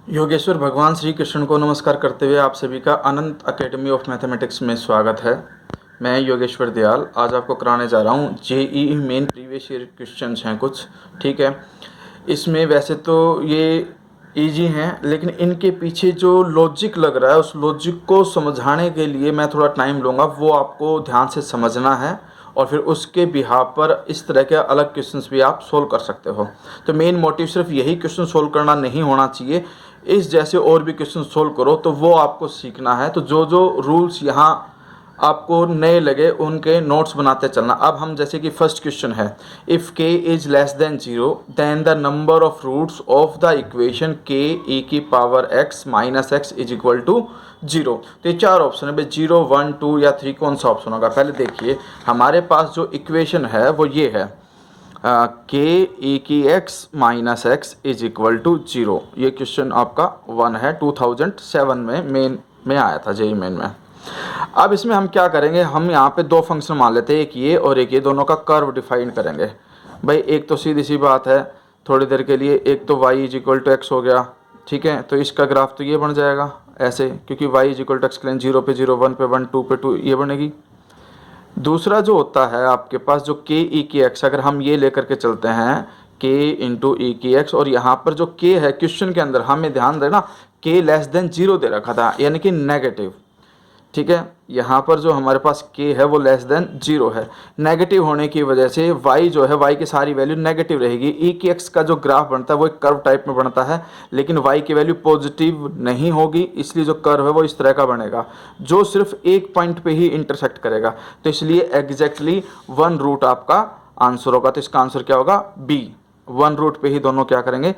योगेश्वर भगवान श्री कृष्ण को नमस्कार करते हुए आप सभी का अनंत एकेडमी ऑफ मैथमेटिक्स में स्वागत है। मैं योगेश्वर दयाल आज आपको कराने जा रहा हूँ JEE main previous year questions हैं कुछ, ठीक है। इसमें वैसे तो ये इजी हैं, लेकिन इनके पीछे जो लॉजिक लग रहा है उस लॉजिक को समझाने के लिए मैं थोड़ा टाइम लूँगा। वो आपको ध्यान से समझना है और फिर उसके बिहाव पर इस तरह के अलग क्वेश्चंस भी आप सोल्व कर सकते हो। तो मेन मोटिव सिर्फ यही क्वेश्चन सोल्व करना नहीं होना चाहिए, इस जैसे और भी क्वेश्चन सोल्व करो तो वो आपको सीखना है। तो जो जो रूल्स यहाँ आपको नए लगे उनके नोट्स बनाते चलना। अब हम जैसे कि फर्स्ट क्वेश्चन है, if k is less than 0 then the number of roots of the equation k e की power x minus x is equal to 0। तो ये चार ऑप्शन है भाई, 0, 1, 2 या 3 कौन सा ऑप्शन होगा। पहले देखिए हमारे पास जो इक्वेशन है वो ये है, k e की x minus x is equal to 0। ये क्वेश्चन आपका 1 है, 2007 में मेन में आया था, जेईई मेन में। अब इसमें हम क्या करेंगे, हम यहाँ पे दो फंक्शन मान लेते हैं, एक ये और एक ये, दोनों का कर्व डिफाइन करेंगे। भाई एक तो सीधी सी बात है थोड़ी देर के लिए, एक तो y is equal to x हो गया, ठीक है। तो इसका ग्राफ तो ये बन जाएगा ऐसे, क्योंकि y is equal to x के लिए 0 पे 0, 1 पे 1, 2 पे 2 ये बनेगी। दूसरा जो होता है आपके पास जो k e की x, अगर हम ये लेकर के चलते हैं k इंटू ई की एक्स, और यहाँ पर जो k है क्वेश्चन के अंदर हमें ध्यान देना k लेस देन 0 दे रखा था, यानी कि नेगेटिव, ठीक है। यहाँ पर जो हमारे पास k है वो लेस देन 0 है। नेगेटिव होने की वजह से y जो है, y की सारी वैल्यू नेगेटिव रहेगी। e की x का जो ग्राफ बनता है वो एक कर्व टाइप में बनता है, लेकिन y की वैल्यू पॉजिटिव नहीं होगी, इसलिए जो कर्व है वो इस तरह का बनेगा जो सिर्फ एक पॉइंट पे ही इंटरसेक्ट करेगा। तो इसलिए एग्जैक्टली 1 रूट आपका आंसर होगा। तो इसका आंसर क्या होगा, b। 1 रूट पे ही दोनों क्या करेंगे,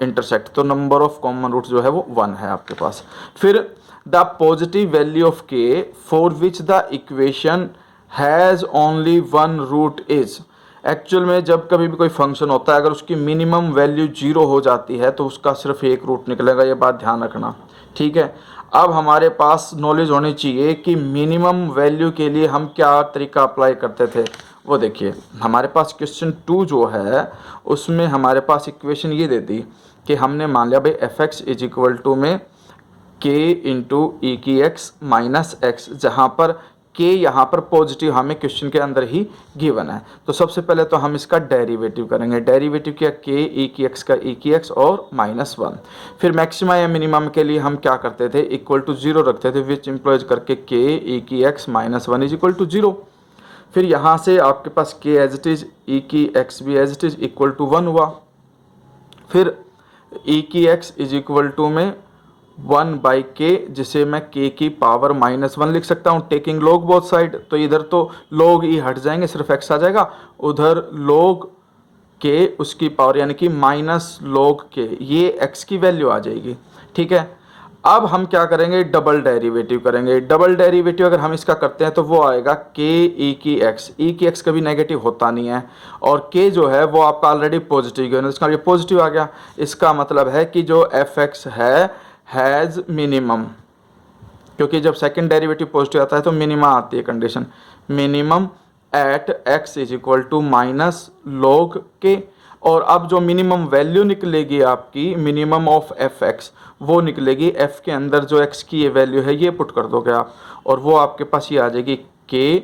इंटरसेक्ट। तो नंबर ऑफ कॉमन रूट जो है वो 1 है आपके पास। फिर the positive value of k for which the equation has only 1 root is. Actual में जब कभी भी कोई फंक्शन होता है, अगर उसकी मिनिमम वैल्यू 0 हो जाती है तो उसका सिर्फ एक रूट निकलेगा, ये बात ध्यान रखना, ठीक है। अब हमारे पास नॉलेज होनी चाहिए कि मिनिमम वैल्यू के लिए हम क्या तरीका अप्लाई करते थे। वो देखिए हमारे पास क्वेश्चन 2 जो है उसमें हमारे पास इक्वेशन ये दे दी कि हमने मान लिया भाई f x is equal to में k इंटू ई की एक्स माइनस एक्स, जहाँ पर k यहाँ पर पॉजिटिव हमें क्वेश्चन के अंदर ही गिवन है। तो सबसे पहले तो हम इसका डेरिवेटिव करेंगे। डेरिवेटिव क्या, k ई की एक्स का ई की एक्स और -1। फिर मैक्सिमा या मिनिमम के लिए हम क्या करते थे, इक्वल टू 0 रखते थे, विच इम्प्लॉयज करके k ई की एक्स -1 इज इक्वल टू 0। फिर यहाँ से आपके पास k as it is, e की एक्स भी as it is equal to 1 हुआ। फिर ई की एक्स इज इक्वल टू में 1 बाई के, जिसे मैं k की पावर -1 लिख सकता हूँ, टेकिंग लॉग बोथ साइड। तो इधर तो लॉग ई हट जाएंगे, सिर्फ x आ जाएगा, उधर लॉग k उसकी पावर यानी कि माइनस लॉग k, ये x की वैल्यू आ जाएगी, ठीक है। अब हम क्या करेंगे, डबल डेरिवेटिव करेंगे। डबल डेरिवेटिव अगर हम इसका करते हैं तो वो आएगा k ई की एक्स। ई की एक्स कभी नेगेटिव होता नहीं है, और k जो है वो आपका ऑलरेडी पॉजिटिव है, इसका ये पॉजिटिव आ गया। इसका मतलब है कि जो एफ एक्स है हैज़ मिनिमम, क्योंकि जब सेकंड डेरिवेटिव पॉजिटिव आता है तो मिनिमा आती है condition, minimum at x is equal to minus log k. और अब जो मिनिमम वैल्यू निकलेगी आपकी, मिनिमम ऑफ एफ एक्स, वो निकलेगी f के अंदर जो x की ये वैल्यू है ये पुट कर दोगे आप, और वो आपके पास ये आ जाएगी k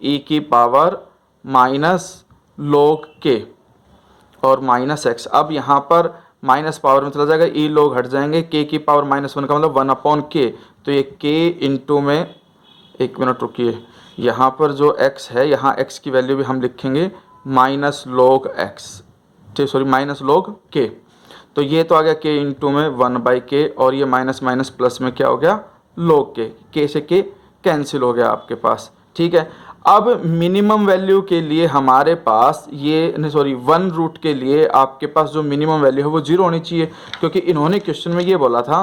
ई की पावर माइनस लॉग के और माइनस एक्स। अब यहाँ पर माइनस पावर में चला जाएगा, ई लोग हट जाएंगे, k की पावर -1 का मतलब 1 अपॉन के। तो ये k इंटू में, एक मिनट रुकिए, यहाँ पर जो x है यहाँ x की वैल्यू भी हम लिखेंगे माइनस लॉग एक्स, ठीक, सॉरी माइनस लॉग k। तो ये तो आ गया k इंटू में 1 बाई के, और ये माइनस माइनस प्लस में क्या हो गया, लॉग k से k कैंसिल हो गया आपके पास, ठीक है। अब मिनिमम वैल्यू के लिए हमारे पास ये नहीं, सॉरी 1 रूट के लिए आपके पास जो मिनिमम वैल्यू है वो 0 होनी चाहिए, क्योंकि इन्होंने क्वेश्चन में ये बोला था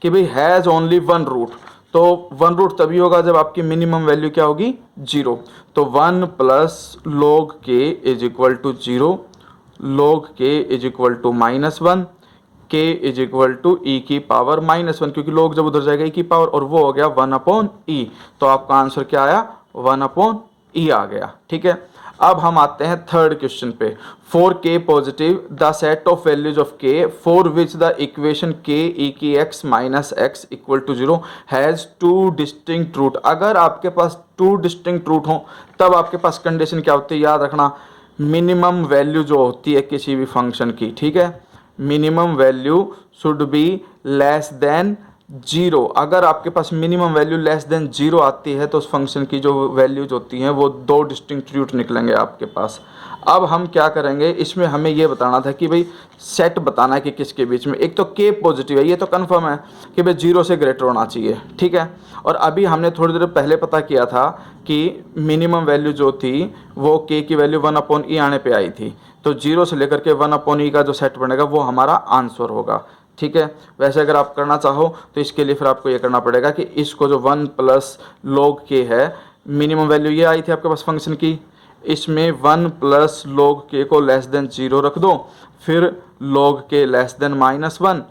कि भाई हैज़ ओनली 1 रूट। तो 1 रूट तभी होगा जब आपकी मिनिमम वैल्यू क्या होगी, 0। तो 1 प्लस लॉग के इज इक्वल टू 0, लॉग के इज इक्वल टू -1, के इज इक्वल टू ई की पावर -1, क्योंकि लॉग जब उधर जाएगा ई की पावर, और वो हो गया 1 अपॉन ई। तो आपका आंसर क्या आया, 1 अपॉन ई आ गया, ठीक है। अब हम आते हैं थर्ड क्वेश्चन पे। For k positive the set of values of k for which the equation k e की x minus x equal to 0 has two distinct root. अगर आपके पास टू डिस्टिंक्ट रूट हो तब आपके पास कंडीशन क्या होती है, याद रखना, मिनिमम वैल्यू जो होती है किसी भी फंक्शन की, ठीक है, minimum value should be less than 0। अगर आपके पास मिनिमम वैल्यू लेस देन 0 आती है तो उस फंक्शन की जो वैल्यूज होती हैं वो दो डिस्टिंक्ट रूट निकलेंगे आपके पास। अब हम क्या करेंगे, इसमें हमें ये बताना था कि भाई सेट बताना है कि किसके बीच में। एक तो k पॉजिटिव है, ये तो कन्फर्म है कि भाई 0 से ग्रेटर होना चाहिए, ठीक है। और अभी हमने थोड़ी देर पहले पता किया था कि मिनिमम वैल्यू जो थी वो k की वैल्यू 1/e आने पे आई थी, तो 0 से लेकर के 1/e का जो सेट बनेगा वो हमारा आंसर होगा, ठीक है। वैसे अगर आप करना चाहो तो इसके लिए फिर आपको ये करना पड़ेगा कि इसको जो 1 प्लस log k है, मिनिमम वैल्यू ये आई थी आपके पास फंक्शन की, इसमें 1 प्लस log k को लेस देन 0 रख दो, फिर log k लेस देन -1,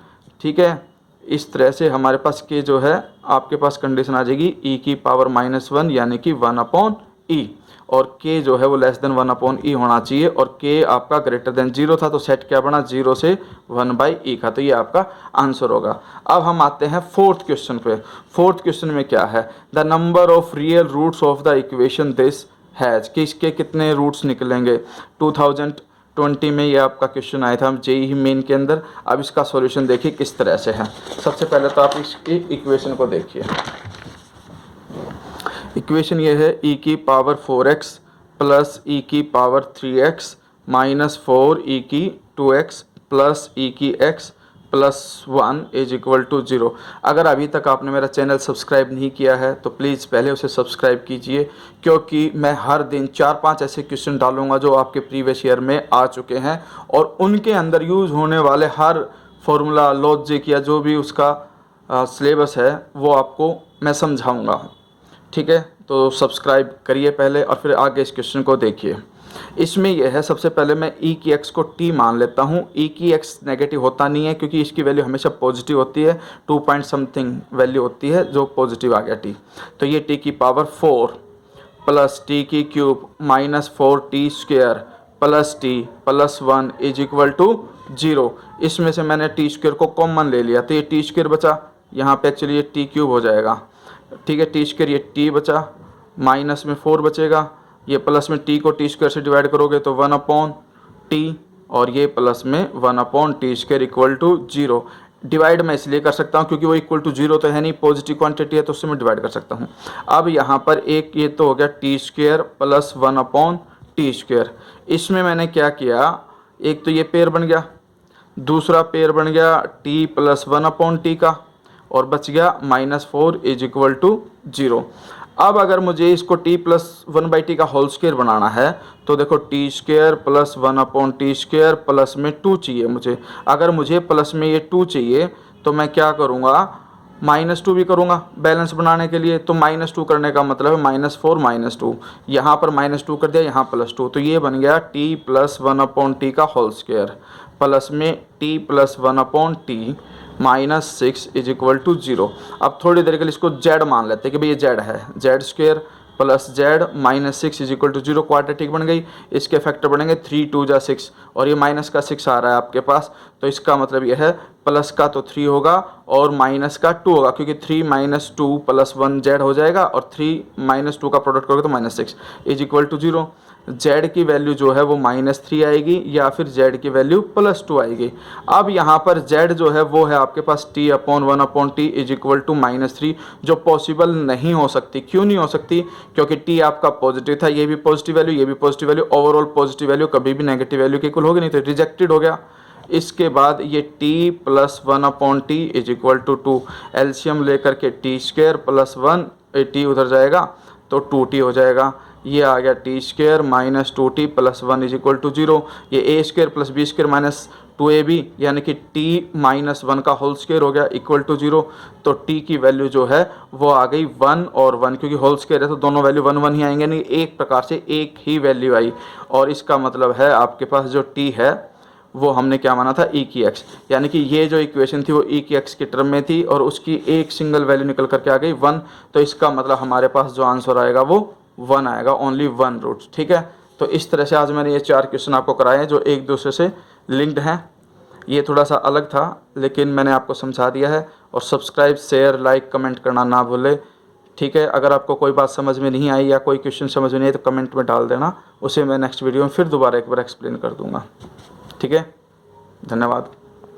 ठीक है। इस तरह से हमारे पास k जो है आपके पास कंडीशन आ जाएगी e की पावर -1 यानी कि 1/e, और k जो है वो लेस देन 1/e होना चाहिए, और k आपका ग्रेटर देन 0 था तो सेट क्या बना 0 से 1/e का, तो ये आपका आंसर होगा। अब हम आते हैं फोर्थ क्वेश्चन पे। फोर्थ क्वेश्चन में क्या है, the number of real roots of the equation this has, कि इसके कितने रूट्स निकलेंगे। 2020 में ये आपका क्वेश्चन आया था जेईई मेन के अंदर। अब इसका सॉल्यूशन देखिए किस तरह से है। सबसे पहले तो आप इसकी इक्वेशन को देखिए। इक्वेशन ये है e की पावर 4x प्लस e की पावर 3x माइनस 4e की 2x प्लस e की x plus 1 is equal to 0। अगर अभी तक आपने मेरा चैनल सब्सक्राइब नहीं किया है तो प्लीज़ पहले उसे सब्सक्राइब कीजिए, क्योंकि मैं हर दिन 4-5 ऐसे क्वेश्चन डालूंगा जो आपके प्रीवियस ईयर में आ चुके हैं, और उनके अंदर यूज़ होने वाले हर फॉर्मूला, लॉजिक या जो भी उसका सिलेबस है वो आपको मैं समझाऊंगा, ठीक है। तो सब्सक्राइब करिए पहले और फिर आगे इस क्वेश्चन को देखिए। इसमें यह है, सबसे पहले मैं e की x को t मान लेता हूँ। e की x नेगेटिव होता नहीं है क्योंकि इसकी वैल्यू हमेशा पॉजिटिव होती है, 2 पॉइंट समथिंग वैल्यू होती है जो पॉजिटिव आ गया t। तो ये t की पावर 4 प्लस t की cube minus 4t square plus t plus 1 is equal to 0। इसमें से मैंने t स्क्वेयर को कॉमन ले लिया तो ये t स्क्वेयर बचा, यहाँ पे एक्चुअली ये t क्यूब हो जाएगा, ठीक है। टी स्क्वायर ये t बचा, माइनस में 4 बचेगा, ये प्लस में t को t स्क्वायर से डिवाइड करोगे तो 1/t, और ये प्लस में 1/t square equal to 0। Divide मैं इसलिए कर सकता हूँ क्योंकि वो इक्वल टू 0 तो है नहीं, पॉजिटिव क्वांटिटी है तो उससे मैं डिवाइड कर सकता हूँ। अब यहाँ पर एक ये तो हो गया t square plus 1/t square. इसमें मैंने क्या किया, एक तो ये पेयर बन गया, दूसरा पेयर बन गया t प्लस 1/t का, और बच गया -4 इज इक्वल टू 0। अब अगर मुझे इसको t प्लस 1/t का होल स्क्वायर बनाना है तो देखो t square plus 1/t square plus में 2 चाहिए मुझे। अगर मुझे प्लस में ये 2 चाहिए तो मैं क्या करूँगा, -2 भी करूँगा बैलेंस बनाने के लिए। तो -2 करने का मतलब है -4 -2, यहाँ पर -2 कर दिया, यहाँ +2, तो ये बन गया t प्लस 1/t का होल स्क्वायर प्लस में t plus 1/t -6 is equal to 0। अब थोड़ी देर के लिए इसको z मान लेते हैं कि भाई ये z है, z square plus z -6 is equal to 0, quadratic बन गई। इसके फैक्टर बनेंगे 3 2 जा 6, और ये माइनस का 6 आ रहा है आपके पास, तो इसका मतलब यह है प्लस का तो 3 होगा और माइनस का 2 होगा, क्योंकि 3 - 2 + 1 z हो जाएगा, और 3 - 2 का प्रोडक्ट करोगे तो -6 इज इक्वल टू 0। z की वैल्यू जो है वो -3 आएगी या फिर z की वैल्यू +2 आएगी। अब यहाँ पर z जो है वो है आपके पास t/1/t इज इक्वल टू -3, जो पॉसिबल नहीं हो सकती। क्यों नहीं हो सकती, क्योंकि t आपका पॉजिटिव था, ये भी पॉजिटिव वैल्यू, ये भी positive value, overall positive value कभी भी नेगेटिव वैल्यू के इक्वल होगी नहीं, तो रिजेक्टेड हो गया। इसके बाद ये t plus 1/t is equal to 2, LCM लेकर के t स्क्वायर प्लस 1, t उधर जाएगा तो 2t हो जाएगा। ये आ गया t square minus 2t plus 1 is equal to 0। ये a square plus b square minus 2ab यानी कि t माइनस 1 का होल स्क्वायर हो गया इक्वल टू 0। तो t की वैल्यू जो है वो आ गई 1 और 1, क्योंकि होल स्क्वायर है तो दोनों वैल्यू 1 1 ही आएंगे, नहीं एक प्रकार से एक ही वैल्यू आई। और इसका मतलब है आपके पास जो t है वो हमने क्या माना था e की x, यानी कि ये जो इक्वेशन थी वो e की x के टर्म में थी और उसकी एक सिंगल वैल्यू निकल करके आ गई 1। तो इसका मतलब हमारे पास जो आंसर आएगा वो 1 आएगा, ओनली 1 रूट। ठीक है, तो इस तरह से आज मैंने ये 4 क्वेश्चन आपको कराए हैं जो एक दूसरे से लिंक्ड हैं। ये थोड़ा सा अलग था लेकिन मैंने आपको समझा दिया है। और सब्सक्राइब, शेयर, लाइक, कमेंट करना ना भूलें, ठीक है। अगर आपको कोई बात समझ में नहीं आई या कोई क्वेश्चन समझ में नहीं आई तो कमेंट में डाल देना, उसे मैं नेक्स्ट वीडियो में फिर दोबारा एक बार एक्सप्लेन कर दूँगा, ठीक है। धन्यवाद।